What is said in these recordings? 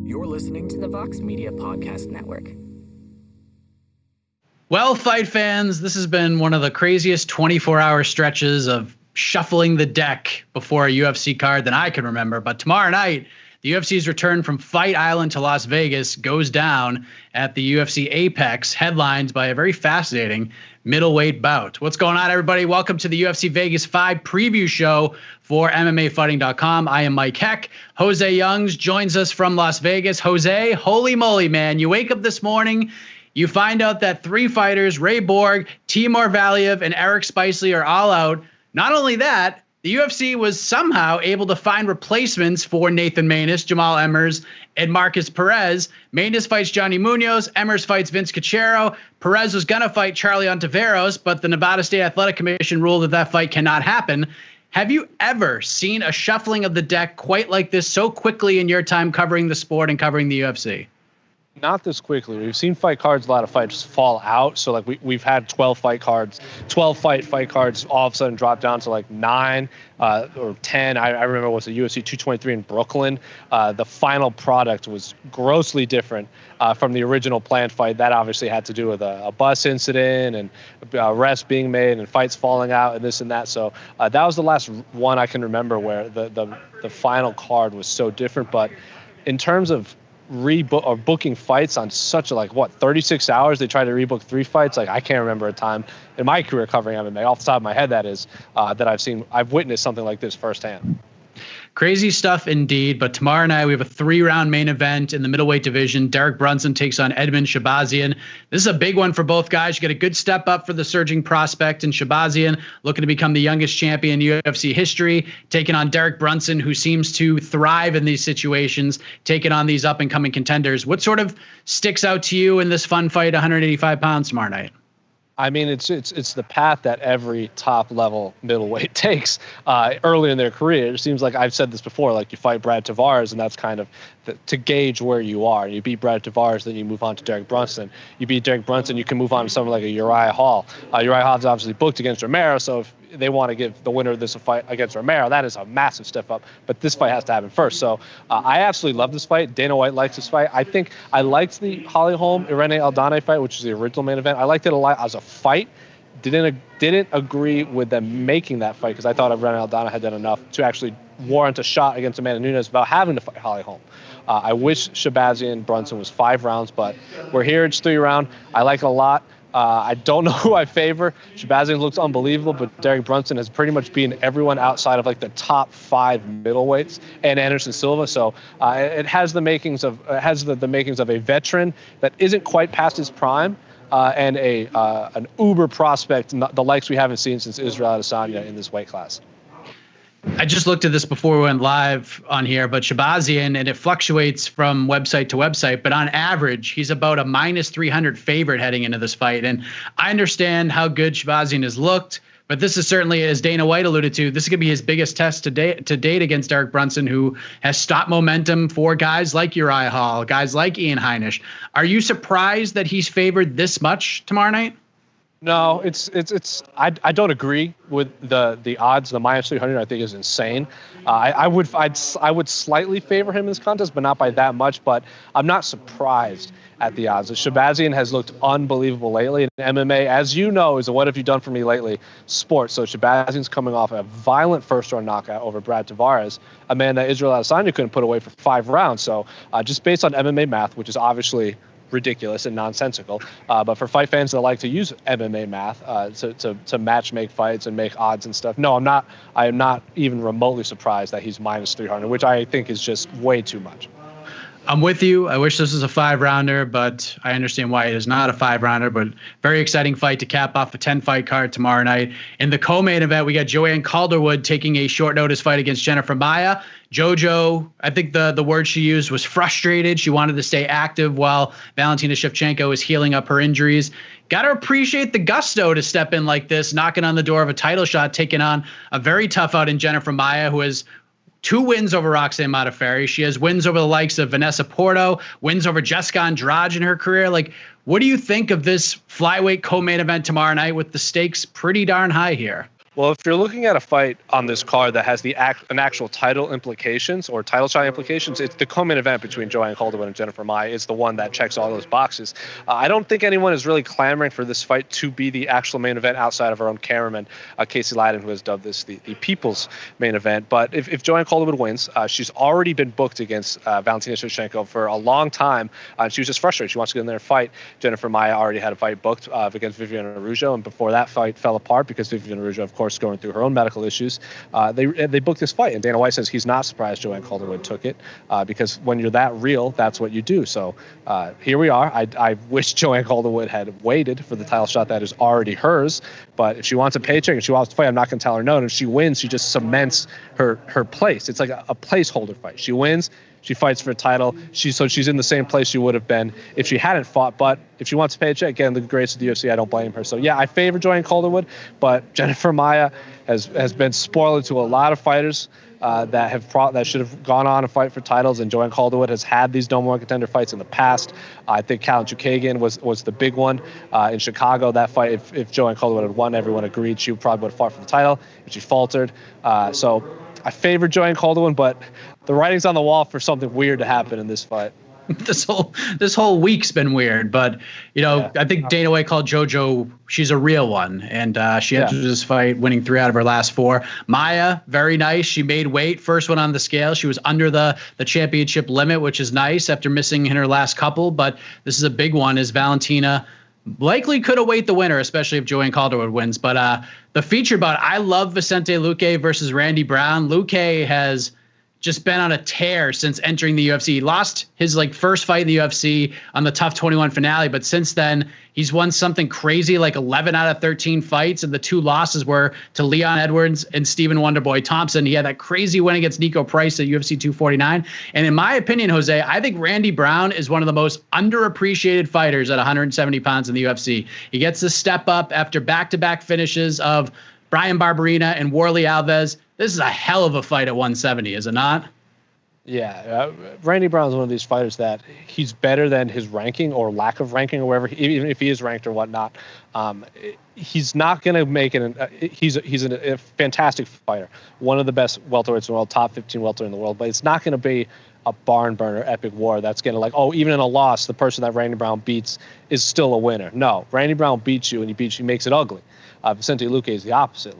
You're listening to the Vox Media Podcast Network. Well, fight fans, this has been one of the craziest 24-hour stretches of shuffling the deck before a UFC card than I can remember. But tomorrow night, the UFC's return from Fight Island to Las Vegas goes down at the UFC Apex, headlined by a very fascinating middleweight bout. What's going on, everybody? Welcome to the UFC Vegas 5 preview show for MMAfighting.com. I am Mike Heck. Jose Youngs joins us from Las Vegas. Jose, holy moly, man. You wake up this morning, you find out that 3 fighters, Ray Borg, Timur Valiev, and Eric Spicely are all out. Not only that, the UFC was somehow able to find replacements for Nathan Maness, Jamal Emmers, and Marcus Perez. Maness fights Johnny Munoz. Emmers fights Vince Cachero. Perez was going to fight Charlie Ontiveros, but the Nevada State Athletic Commission ruled that that fight cannot happen. Have you ever seen a shuffling of the deck quite like this so quickly in your time covering the sport and covering the UFC? Not this quickly. We've seen fight cards, a lot of fights fall out. So like we've had 12 fight cards, 12 fight cards all of a sudden drop down to like 9 or 10. I remember it was a UFC 223 in Brooklyn. The final product was grossly different from the original planned fight. That obviously had to do with a bus incident and arrests being made and fights falling out and this and that. So that was the last one I can remember where the final card was so different. But in terms of booking fights on such a 36 hours, they try to rebook 3 fights. I can't remember a time in my career covering MMA off the top of my head that I've witnessed something like this firsthand. Crazy stuff indeed. But tomorrow night we have a 3-round main event in the middleweight division. Derek Brunson takes on Edmund Shahbazian. This is a big one for both guys. You get a good step up for the surging prospect in Shahbazian, looking to become the youngest champion in UFC history, taking on Derek Brunson, who seems to thrive in these situations, taking on these up and coming contenders. What sort of sticks out to you in this fun fight, 185 pounds tomorrow night? I mean, it's the path that every top level middleweight takes early in their career. It seems like I've said this before, like you fight Brad Tavares, and that's kind of to gauge where you are. You beat Brad Tavares, then you move on to Derek Brunson. You beat Derek Brunson, you can move on to someone like a Uriah Hall. Uriah Hall's obviously booked against Romero, so if they want to give the winner of this a fight against Romero, that is a massive step up. But this fight has to happen first. So I absolutely love this fight. Dana White likes this fight. I think I liked the Holly Holm Irene Aldana fight, which is the original main event. I liked it a lot as a fight. Didn't agree with them making that fight because I thought Irene Aldana had done enough to actually warrant a shot against Amanda Nunes without having to fight Holly Holm. I wish Shahbazian Brunson was 5 rounds, but we're here. It's 3 round. I like it a lot. I don't know who I favor. Shahbazian looks unbelievable, but Derek Brunson has pretty much beaten everyone outside of the top 5 middleweights and Anderson Silva. So it has the makings of the makings of a veteran that isn't quite past his prime, and an uber prospect, the likes we haven't seen since Israel Adesanya in this weight class. I just looked at this before we went live on here, but Shahbazian, and it fluctuates from website to website, but on average, he's about a -300 favorite heading into this fight. And I understand how good Shahbazian has looked, but this is certainly, as Dana White alluded to, this is going to be his biggest test to date against Derek Brunson, who has stopped momentum for guys like Uriah Hall, guys like Ian Heinisch. Are you surprised that he's favored this much tomorrow night? No, I don't agree with the odds. The -300 I think is insane. I would slightly favor him in this contest, but not by that much. But I'm not surprised at the odds. Shahbazian has looked unbelievable lately. And MMA, as you know, is a what have you done for me lately sport. So Shahbazian's coming off a violent first-round knockout over Brad Tavares, a man that Israel Adesanya couldn't put away for 5 rounds. So just based on MMA math, which is obviously ridiculous and nonsensical, but for fight fans that like to use MMA math to match make fights and make odds and stuff, no, I am not even remotely surprised that he's -300, which I think is just way too much. I'm with you. I wish this was a 5-rounder, but I understand why it is not a 5-rounder. But very exciting fight to cap off a 10-fight card tomorrow night. In the co-main event, we got Joanne Calderwood taking a short notice fight against Jennifer Maia. JoJo, I think the word she used was frustrated. She wanted to stay active while Valentina Shevchenko is healing up her injuries. Got to appreciate the gusto to step in like this, knocking on the door of a title shot, taking on a very tough out in Jennifer Maia, who has 2 wins over Roxanne Modafferi. She has wins over the likes of Vanessa Porto, wins over Jessica Andrade in her career. What do you think of this flyweight co-main event tomorrow night with the stakes pretty darn high here? Well, if you're looking at a fight on this card that has an actual title implications or title shot implications, it's the co-main event between Joanne Calderwood and Jennifer Maia is the one that checks all those boxes. I don't think anyone is really clamoring for this fight to be the actual main event outside of our own cameraman, Casey Leydon, who has dubbed this the people's main event. But if Joanne Calderwood wins, she's already been booked against Valentina Shevchenko for a long time. She was just frustrated. She wants to get in there and fight. Jennifer Maia already had a fight booked against Viviane Araújo, and before that fight fell apart because Viviane Araújo, of course, going through her own medical issues, they booked this fight, and Dana White says he's not surprised Joanne Calderwood took it because when you're that real, that's what you do. So here we are. I wish Joanne Calderwood had waited for the title shot that is already hers, but if she wants a paycheck and she wants to fight, I'm not going to tell her no. And if she wins, she just cements her place. It's like a placeholder fight. She wins, she fights for a title. She's in the same place she would have been if she hadn't fought. But if she wants to pay a check, again, the greats of the UFC, I don't blame her. So yeah, I favor Joanne Calderwood, but Jennifer Maia has been spoiled to a lot of fighters that should have gone on and fight for titles, and Joanne Calderwood has had these no more contender fights in the past. I think Callan Chukagian was the big one in Chicago. That fight, if Joanne Calderwood had won, everyone agreed she probably would have fought for the title, but she faltered. So I favor Joanne Calderwood, but the writing's on the wall for something weird to happen in this fight. This whole week's been weird, but I think Dana White called JoJo, she's a real one, and she entered this fight winning 3 out of her last 4. Maia, very nice. She made weight, first one on the scale. She was under the championship limit, which is nice after missing in her last couple, but this is a big one. Is Valentina likely could await the winner, especially if Joanne Calderwood wins. But the feature bout, I love Vicente Luque versus Randy Brown. Luque has just been on a tear since entering the UFC. He lost his first fight in the UFC on the Tough 21 finale, but since then he's won something crazy like 11 out of 13 fights, and the 2 losses were to Leon Edwards and Stephen Wonderboy Thompson. He had that crazy win against Nico Price at UFC 249. And in my opinion, Jose, I think Randy Brown is one of the most underappreciated fighters at 170 pounds in the UFC. He gets to step up after back-to-back finishes of Brian Barberena and Warley Alves. This is a hell of a fight at 170, is it not? Yeah, Randy Brown is one of these fighters that he's better than his ranking or lack of ranking or wherever, even if he is ranked or whatnot. He's not going to make it. He's a fantastic fighter, one of the best welterweights in the world, top 15 welter in the world. But it's not going to be a barn burner, epic war that's going to even in a loss, the person that Randy Brown beats is still a winner. No, Randy Brown beats you, and he makes it ugly. Vicente Luque is the opposite.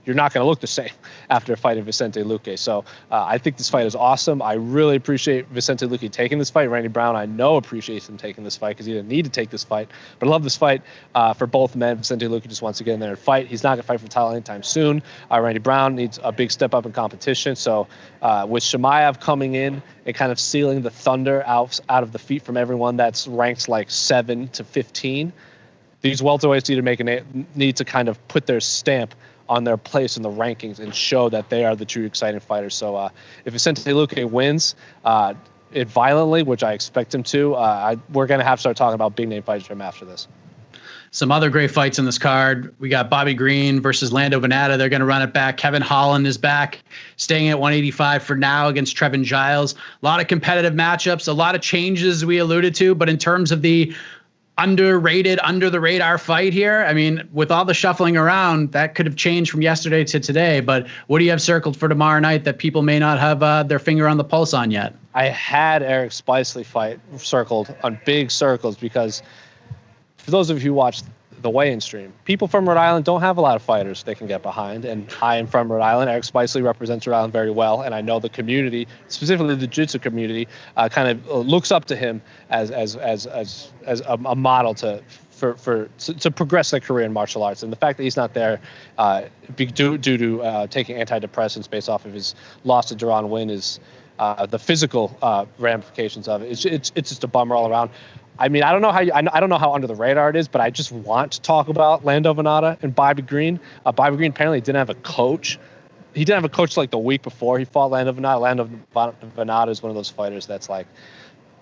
You're not going to look the same after fighting Vicente Luque. So I think this fight is awesome. I really appreciate Vicente Luque taking this fight. Randy Brown, I know, appreciates him taking this fight because he didn't need to take this fight. But I love this fight for both men. Vicente Luque just wants to get in there and fight. He's not going to fight for the title anytime soon. Randy Brown needs a big step up in competition. So with Chimaev coming in and kind of sealing the thunder out of the feet from everyone that's ranked 7 to 15, these welterweights need to kind of put their stamp on their place in the rankings and show that they are the true exciting fighters. So if Vicente Luque wins it violently, which I expect him to, we're going to have to start talking about big name fights from after this. Some other great fights in this card. We got Bobby Green versus Lando Venata. They're going to run it back. Kevin Holland is back, staying at 185 for now against Trevin Giles. A lot of competitive matchups, a lot of changes we alluded to, but in terms of the underrated, under the radar fight here, I mean, with all the shuffling around, that could have changed from yesterday to today. But what do you have circled for tomorrow night that people may not have their finger on the pulse on yet? I had Eric Spicely fight circled on big circles because for those of you who watched the weigh-in stream, people from Rhode Island don't have a lot of fighters they can get behind, and I am from Rhode Island. Eric Spicely represents Rhode Island very well, and I know the community, specifically the jiu-jitsu community, kind of looks up to him as a model to progress their career in martial arts. And the fact that he's not there due to taking antidepressants based off of his loss to Deron Wynn is the physical ramifications of it. It's just a bummer all around. I mean, I don't know how under the radar it is, but I just want to talk about Lando Venata and Bobby Green. Bobby Green apparently didn't have a coach. He didn't have a coach the week before he fought Lando Venata. Lando Venata is one of those fighters that's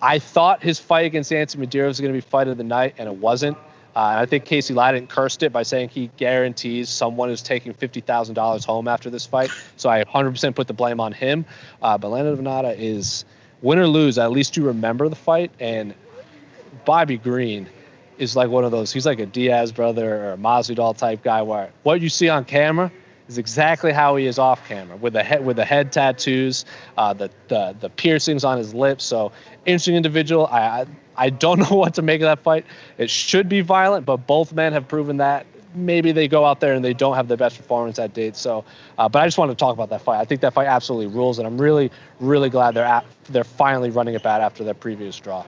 I thought his fight against Anthony Medeiros was going to be fight of the night, and it wasn't. And I think Casey Leydon cursed it by saying he guarantees someone is taking $50,000 home after this fight. So I 100% put the blame on him. But Lando Venata is win or lose, at least you remember the fight. And Bobby Green is like one of those. He's like a Diaz brother or a Masvidal type guy, where what you see on camera is exactly how he is off camera, with the head tattoos, the piercings on his lips. So interesting individual. I don't know what to make of that fight. It should be violent, but both men have proven that. Maybe they go out there and they don't have the best performance at date. So, but I just wanted to talk about that fight. I think that fight absolutely rules, and I'm really, really glad they're finally running it back after their previous draw.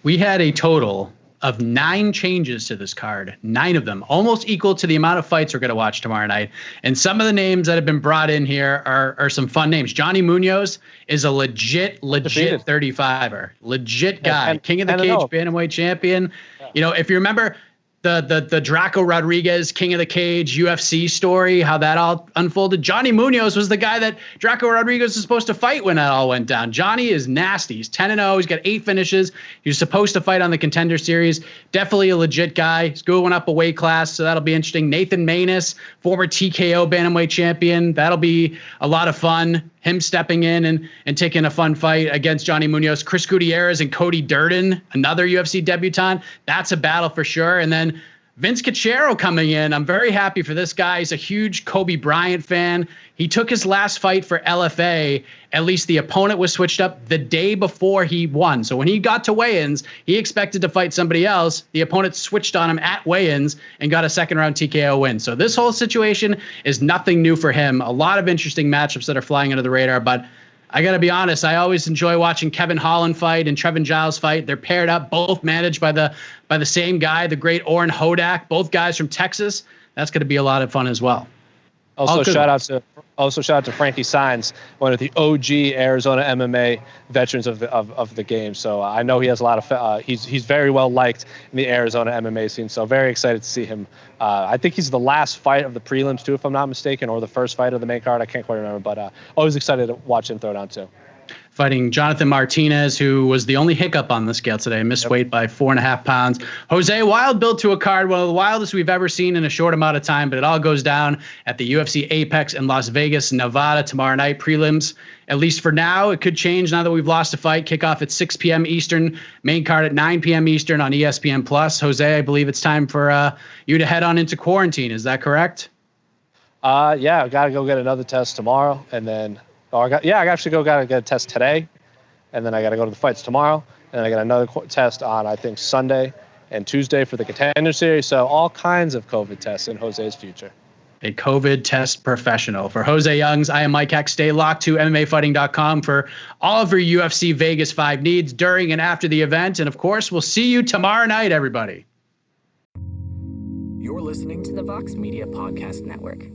We had a total of 9 changes to this card, 9 of them, almost equal to the amount of fights we're going to watch tomorrow night. And some of the names that have been brought in here are some fun names. Johnny Munoz is a legit 35er, legit guy, king of the cage, bantamweight champion. Yeah. You know, if you remember the Draco Rodriguez King of the Cage UFC story, how that all unfolded. Johnny Munoz was the guy that Draco Rodriguez was supposed to fight when that all went down. Johnny is nasty. He's 10-0. He's got 8 finishes. He was supposed to fight on the Contender Series. Definitely a legit guy. He's going up a weight class, so that'll be interesting. Nathan Maness, former TKO bantamweight champion. That'll be a lot of fun. Him stepping in and taking a fun fight against Johnny Munoz. Chris Gutierrez and Cody Durden, another UFC debutant. That's a battle for sure. And then Vince Cachero coming in. I'm very happy for this guy. He's a huge Kobe Bryant fan. He took his last fight for LFA. At least the opponent was switched up the day before he won. So when he got to weigh-ins, he expected to fight somebody else. The opponent switched on him at weigh-ins and got a second-round TKO win. So this whole situation is nothing new for him. A lot of interesting matchups that are flying under the radar, but I got to be honest, I always enjoy watching Kevin Holland fight and Trevin Giles fight. They're paired up, both managed by the same guy, the great Orrin Hodak, both guys from Texas. That's going to be a lot of fun as well. Also, shout out to Frankie Saenz, one of the OG Arizona MMA veterans of the game. So I know he has a lot of he's very well liked in the Arizona MMA scene. So very excited to see him. I think he's the last fight of the prelims too, if I'm not mistaken, or the first fight of the main card. I can't quite remember, but always excited to watch him throw down too. Fighting Jonathan Martinez, who was the only hiccup on the scale today, missed weight by 4.5 pounds. Jose Wild built to a card, one of the wildest we've ever seen in a short amount of time, but it all goes down at the UFC Apex in Las Vegas, Nevada tomorrow night. Prelims, at least for now. It could change now that we've lost a fight. Kickoff at 6 p.m. Eastern, main card at 9 p.m. Eastern on ESPN+. Jose, I believe it's time for you to head on into quarantine. Is that correct? Yeah, I got to go get another test tomorrow, and then I actually got to get a test today, and then I got to go to the fights tomorrow, and then I got another test on, I think, Sunday and Tuesday for the Contender Series. So all kinds of COVID tests in Jose's future. A COVID test professional. For Jose Youngs, I am Mike Heck. Stay locked to MMAfighting.com for all of your UFC Vegas 5 needs during and after the event. And, of course, we'll see you tomorrow night, everybody. You're listening to the Vox Media Podcast Network.